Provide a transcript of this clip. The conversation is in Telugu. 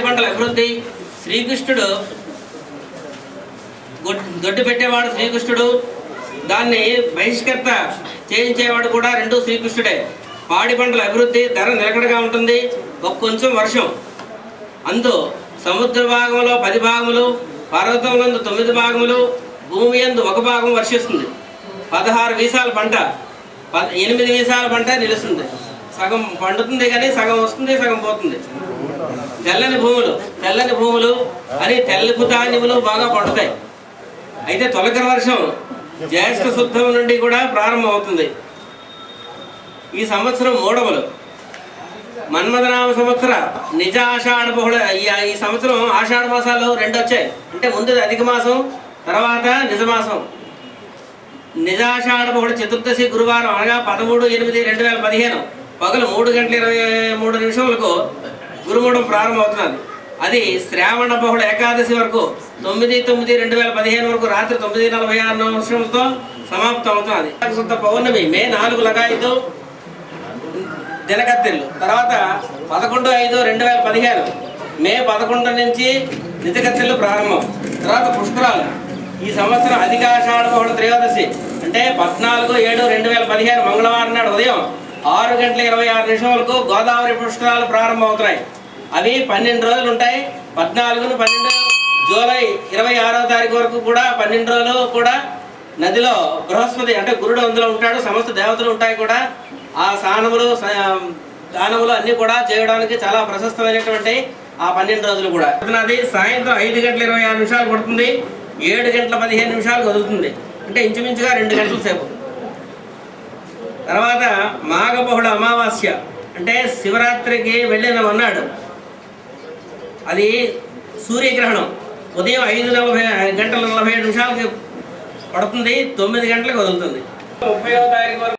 పంటల అభివృద్ధి శ్రీకృష్ణుడు దొడ్డు పెట్టేవాడు శ్రీకృష్ణుడు, దాన్ని బహిష్కర్త చేయించేవాడు కూడా రెండు శ్రీకృష్ణుడే. పాడి పంటల అభివృద్ధి ధర నిలకడగా ఉంటుంది. కొంచెం వర్షం అందు సముద్ర భాగంలో 10 భాగములు, పర్వతములందు 9 భాగములు, భూమి యందు 1 భాగం వర్షిస్తుంది. 16 వీసాల పంట, 8 వీసాల పంట నిలుస్తుంది. సగం పండుతుంది కానీ సగం వస్తుంది, సగం పోతుంది. తెల్లని భూములు అని తెల్లకు ధాన్యములు బాగా పండుతాయి. అయితే తొలకరి వర్షం జ్యేష్ఠ శుద్ధం నుండి కూడా ప్రారంభం అవుతుంది. ఈ సంవత్సరం మూడవలు మన్మథనామ సంవత్సర నిజ ఆషాఢ బహుళ. ఈ సంవత్సరం ఆషాఢ మాసాలు 2 వచ్చాయి. అంటే ముందు అధిక మాసం, తర్వాత నిజమాసం. నిజాషాఢ బహుళ చతుర్దశి గురువారం అనగా 13/8/2015 పగలు 3:23 గురుమూఢం ప్రారంభమవుతున్నది. అది శ్రావణ బహుళ ఏకాదశి వరకు 9/9/2015 వరకు రాత్రి 9:46 సమాప్తం అవుతున్నది. శుద్ధ పౌర్ణమి మే 4 లగాయతు దినకత్తెళ్ళు. తర్వాత 11/5/2015 మే 11 నుంచి నిజకత్తెళ్ళు ప్రారంభం. తర్వాత పుష్కరాలు. ఈ సంవత్సరం అధికాషాఢ బహుళ త్రయోదశి అంటే 14/7/2015 మంగళవారం నాడు ఉదయం 6:26 గోదావరి పుష్కరాలు ప్రారంభమవుతున్నాయి. అవి 12 రోజులు ఉంటాయి. 14-12 జూలై 26వ తారీఖు వరకు కూడా 12 రోజులు కూడా నదిలో బృహస్పతి అంటే గురుడు అందులో ఉంటాడు. సమస్త దేవతలు ఉంటాయి కూడా. ఆ స్నానములు దానములు అన్నీ కూడా చేయడానికి చాలా ప్రశస్తమైనటువంటి ఆ 12 రోజులు కూడా. అది సాయంత్రం 5:26 పడుతుంది. 7:15 వదులుతుంది. అంటే ఇంచుమించుగా 2 గంటల సేపు. తర్వాత మాఘ బహుళ అమావాస్య అంటే శివరాత్రికి వెళ్ళిన మన్నాడు. అది సూర్యగ్రహణం. ఉదయం 5:40 పడుతుంది. 9 గంటలకు వదులుతుంది. 30వ తారీఖు వరకు